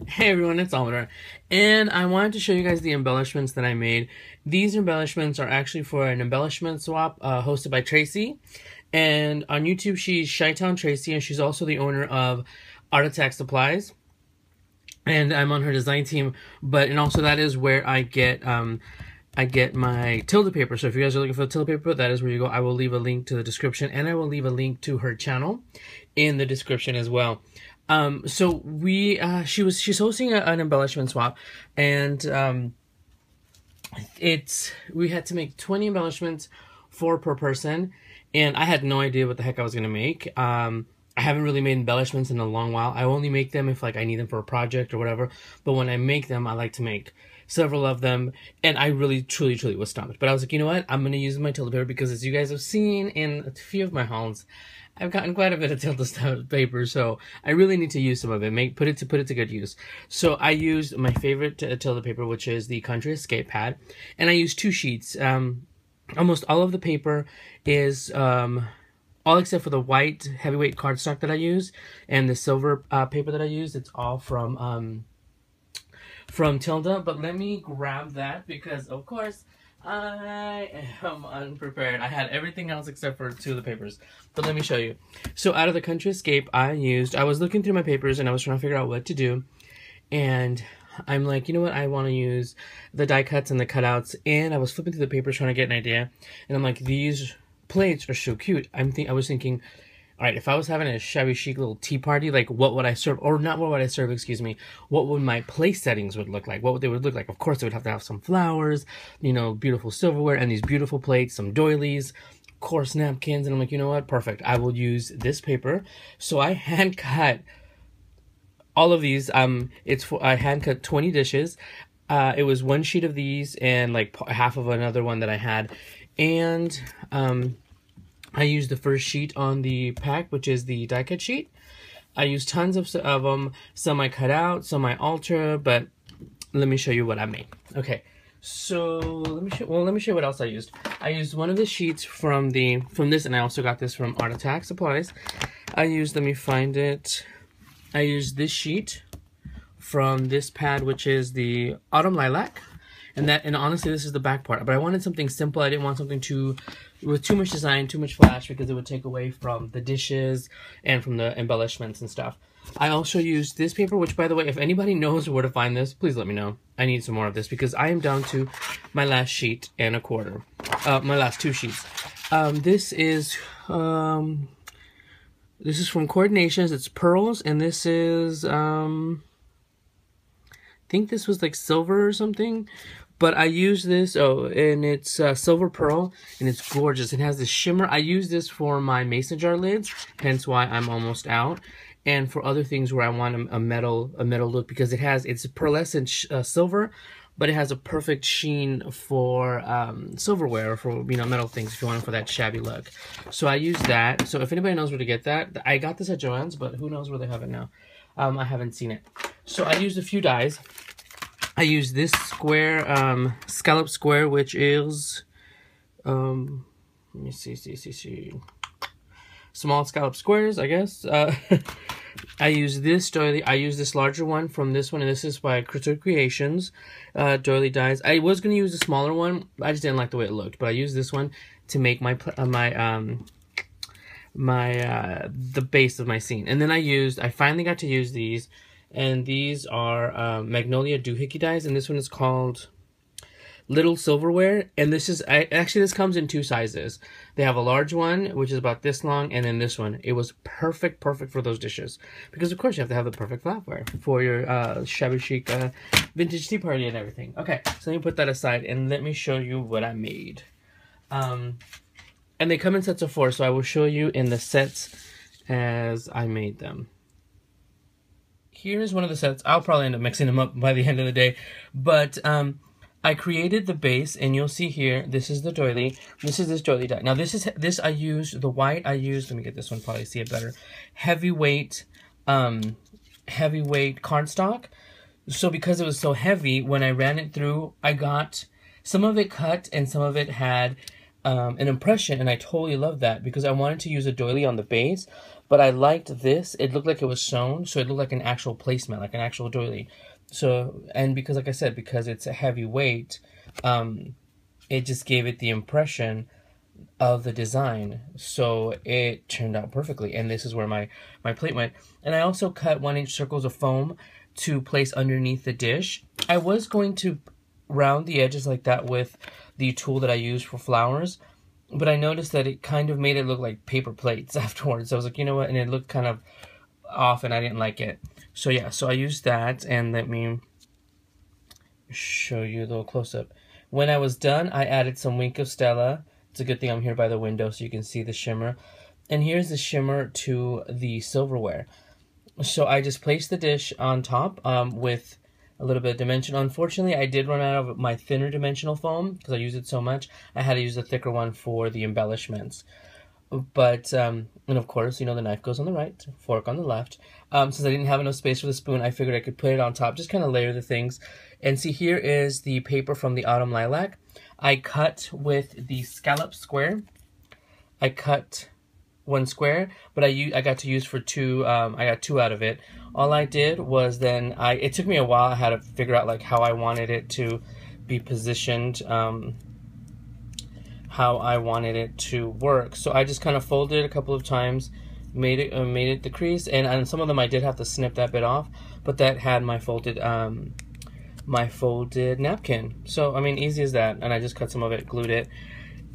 Hey everyone, it's Alvaro, and I wanted to show you guys the embellishments that I made. These embellishments are actually for an embellishment swap hosted by Traci, and on YouTube she's Chi-Town Traci, and she's also the owner of Art Attack Supplies, and I'm on her design team. And also that is where I get my Tilda paper. So if you guys are looking for the Tilda paper, that is where you go. I will leave a link to the description, and I will leave a link to her channel in the description as well. So she's hosting an embellishment swap, and we had to make 20 embellishments, 4 per person, and I had no idea what the heck I was gonna make. I haven't really made embellishments in a long while. I only make them if like I need them for a project or whatever. But when I make them, I like to make several of them, and I really truly was stumped. But I was like, you know what? I'm gonna use my Tilda paper because, as you guys have seen in a few of my hauls, I've gotten quite a bit of Tilda paper, so I really need to use some of it. Put it to good use. So I used my favorite Tilda paper, which is the Country Escape pad, and I used 2 sheets. Almost all of the paper is all except for the white heavyweight cardstock that I use and the silver paper that I use. It's all from Tilda. But let me grab that because, of course, I am unprepared. I had everything else except for 2 of the papers. But let me show you. So out of the Country Escape, I was looking through my papers and I was trying to figure out what to do. And I'm like, you know what? I want to use the die cuts and the cutouts. And I was flipping through the papers trying to get an idea. And I'm like, these plates are so cute. I was thinking, all right, if I was having a shabby chic little tea party, like what would I serve? Or not what would I serve, excuse me. What would my place settings would look like? What would they look like? Of course, they would have to have some flowers, you know, beautiful silverware, and these beautiful plates, some doilies, coarse napkins. And I'm like, you know what? Perfect. I will use this paper. So I hand cut all of these. I hand cut 20 dishes. It was 1 sheet of these and like half of another one that I had. And I used the first sheet on the pack, which is the die cut sheet. I used tons of them. Some I cut out, some I alter, but let me show you what I made. Okay, so let me show you what else I used. I used one of the sheets from this, and I also got this from Art Attack Supplies. I used this sheet from this pad, which is the Autumn Lilac. And honestly, this is the back part. But I wanted something simple. I didn't want something with too much design, too much flash, because it would take away from the dishes and from the embellishments and stuff. I also used this paper, which, by the way, if anybody knows where to find this, please let me know. I need some more of this because I am down to my last sheet and a quarter. My last 2 sheets. This is from Coordinations. It's pearls, and this is I think this was like silver or something. But I use this, and it's silver pearl, and it's gorgeous. It has this shimmer. I use this for my mason jar lids, hence why I'm almost out. And for other things where I want a metal look, because it's pearlescent silver, but it has a perfect sheen for silverware, or for, you know, metal things if you want it for that shabby look. So I use that. So if anybody knows where to get that, I got this at Joann's, but who knows where they have it now. I haven't seen it. So I used a few dies. I use this square, scallop square, which is, let me see, small scallop squares, I guess. I use this doily. I use this larger one from this one, and this is by Crystal Creations, doily dies. I was going to use a smaller one. I just didn't like the way it looked, but I used this one to make the base of my scene. And then I finally got to use these. And these are Magnolia Doohickey dies, and this one is called Little Silverware. And this comes in 2 sizes. They have a large one, which is about this long, and then this one. It was perfect for those dishes, because of course you have to have the perfect flatware for your shabby chic vintage tea party and everything. Okay, so let me put that aside and let me show you what I made. And they come in sets of 4, so I will show you in the sets as I made them. Here's one of the sets. I'll probably end up mixing them up by the end of the day. But I created the base, and you'll see here, this is the doily. This is this doily die. Now I used the white. Let me get this one, probably see it better. Heavyweight cardstock. So because it was so heavy, when I ran it through, I got some of it cut and some of it had an impression, and I totally love that because I wanted to use a doily on the base, but I liked this. It looked like it was sewn, so it looked like an actual placemat, like an actual doily. So, and because, like I said, because it's a heavy weight, it just gave it the impression of the design. So it turned out perfectly, and this is where my plate went. And I also cut 1-inch circles of foam to place underneath the dish. I was going to round the edges like that with the tool that I use for flowers, but I noticed that it kind of made it look like paper plates afterwards. So I was like, you know what, and it looked kind of off and I didn't like it. So yeah, so I used that, and let me show you a little close-up. When I was done, I added some Wink of Stella. It's a good thing I'm here by the window so you can see the shimmer. And here's the shimmer to the silverware. So I just placed the dish on top with a little bit of dimension. Unfortunately, I did run out of my thinner dimensional foam because I use it so much. I had to use a thicker one for the embellishments. But, and of course, you know, the knife goes on the right, fork on the left. Since I didn't have enough space for the spoon, I figured I could put it on top, just kind of layer the things. And see, here is the paper from the Autumn Lilac. I cut with the scallop square. I cut 1 square, but I got to use for 2, I got 2 out of it. All I did was then, it took me a while. I had to figure out like how I wanted it to be positioned, how I wanted it to work. So I just kind of folded it a couple of times, made it the crease, and some of them I did have to snip that bit off, but that had my folded napkin. So I mean, easy as that. And I just cut some of it, glued it.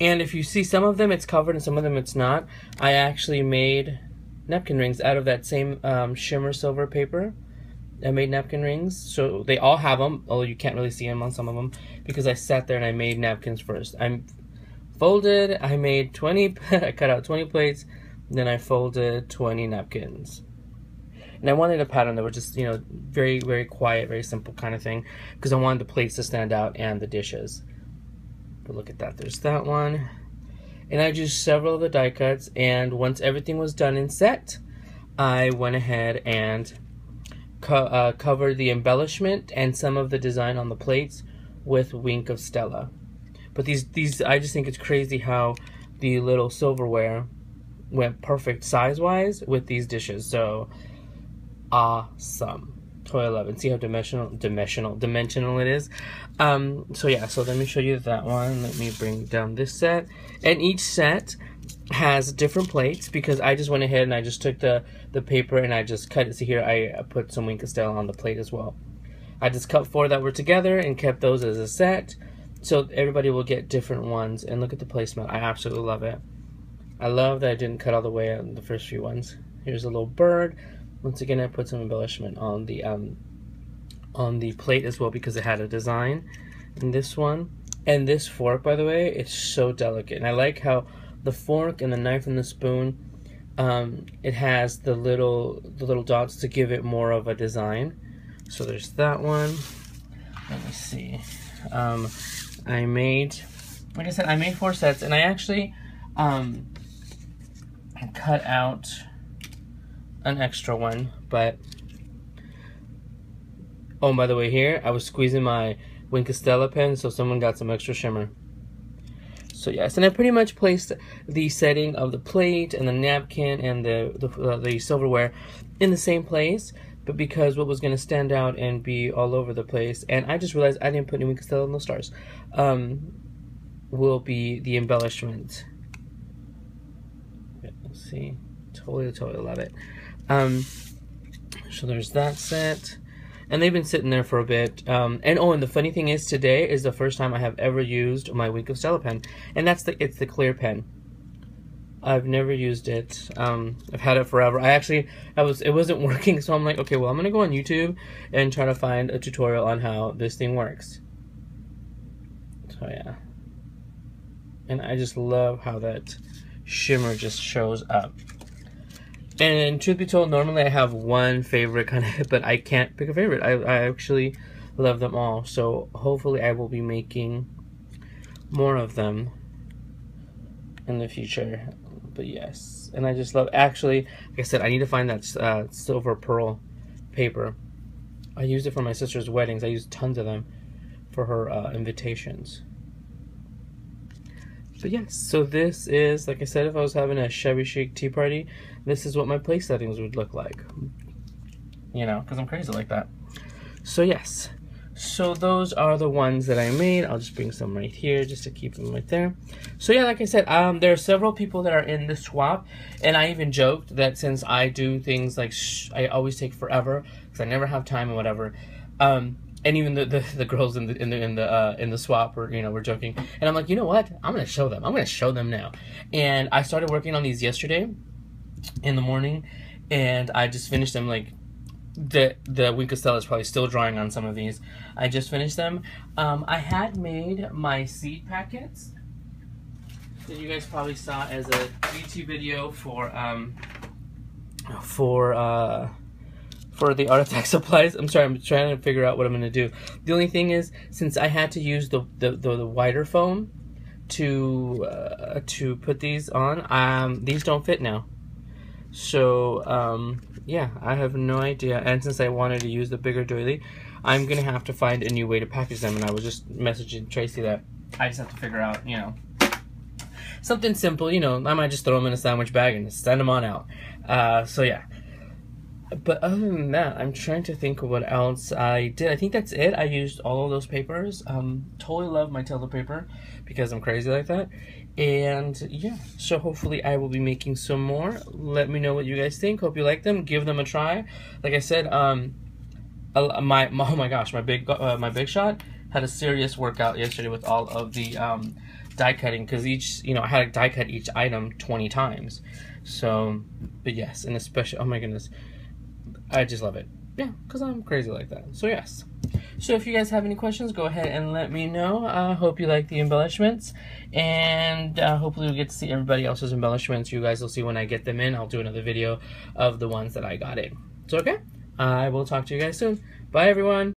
And if you see, some of them it's covered and some of them it's not. I actually made napkin rings out of that same shimmer silver paper. I made napkin rings, so they all have them, although you can't really see them on some of them, because I sat there and I made napkins first. I folded, I made 20, I cut out 20 plates, then I folded 20 napkins. And I wanted a pattern that was just, you know, very, very quiet, very simple kind of thing, because I wanted the plates to stand out and the dishes. But look at that, there's that one. And I used several of the die cuts, and once everything was done and set, I went ahead and covered the embellishment and some of the design on the plates with Wink of Stella. But these I just think it's crazy how the little silverware went perfect size-wise with these dishes. So awesome. Totally love it. See how dimensional it is. So yeah, so let me show you that one. Let me bring down this set. And each set has different plates because I just went ahead and I just took the paper and I just cut it. See here, I put some Wink of Stella on the plate as well. I just cut 4 that were together and kept those as a set. So everybody will get different ones. And look at the placemat. I absolutely love it. I love that I didn't cut all the way out in the first few ones. Here's a little bird. Once again, I put some embellishment on the plate as well because it had a design. And this one, and this fork, by the way, it's so delicate. And I like how the fork and the knife and the spoon, it has the little dots to give it more of a design. So there's that one. Let me see. I made, like I said, I made 4 sets, and I actually cut out an extra one, but oh, by the way, here I was squeezing my Wink of Stella pen, so someone got some extra shimmer. So yes, and I pretty much placed the setting of the plate and the napkin and the silverware in the same place, but because what was going to stand out and be all over the place, and I just realized I didn't put any Wink of Stella on the stars, will be the embellishment. Let's see, totally love it. So there's that set, and they've been sitting there for a bit. And the funny thing is, today is the first time I have ever used my Wink of Stella pen, and it's the clear pen. I've never used it. I've had it forever. It wasn't working, so I'm like, okay, well, I'm gonna go on YouTube and try to find a tutorial on how this thing works. So yeah, and I just love how that shimmer just shows up. And truth be told, normally I have one favorite kind of, but I can't pick a favorite. I actually love them all. So hopefully I will be making more of them in the future. But yes, and I just love, actually, like I said, I need to find that silver pearl paper. I used it for my sister's weddings. I used tons of them for her invitations. But yes, so this is, like I said, if I was having a shabby chic tea party, this is what my place settings would look like. You know, because I'm crazy like that. So yes, so those are the ones that I made. I'll just bring some right here just to keep them right there. So yeah, like I said, there are several people that are in the swap, and I even joked that since I do things like I always take forever because I never have time and whatever. And even the girls in the swap were, you know, were joking, and I'm like, you know what? I'm gonna show them. I'm gonna show them now. And I started working on these yesterday in the morning, and I just finished them. Like the Winkostella is probably still drying on some of these. I just finished them. I had made my seed packets that you guys probably saw as a YouTube video for the artifact supplies. I'm sorry, I'm trying to figure out what I'm going to do. The only thing is, since I had to use the wider foam to put these on, these don't fit now. So, yeah, I have no idea. And since I wanted to use the bigger doily, I'm going to have to find a new way to package them. And I was just messaging Traci that I just have to figure out, you know, something simple. You know, I might just throw them in a sandwich bag and send them on out. So, yeah. But other than that, I'm trying to think of what else I did. I think that's it. I used all of those papers. Totally love my Tilda paper because I'm crazy like that. And yeah, so hopefully I will be making some more. Let me know what you guys think. Hope you like them. Give them a try. Like I said, oh my gosh, my big shot had a serious workout yesterday with all of the die cutting, because each, you know, I had to die cut each item 20 times. So, but yes, and especially, oh my goodness, I just love it. Yeah, because I'm crazy like that. So yes. So if you guys have any questions, go ahead and let me know. I hope you like the embellishments. And hopefully we'll get to see everybody else's embellishments. You guys will see when I get them in. I'll do another video of the ones that I got in. So okay, I will talk to you guys soon. Bye everyone.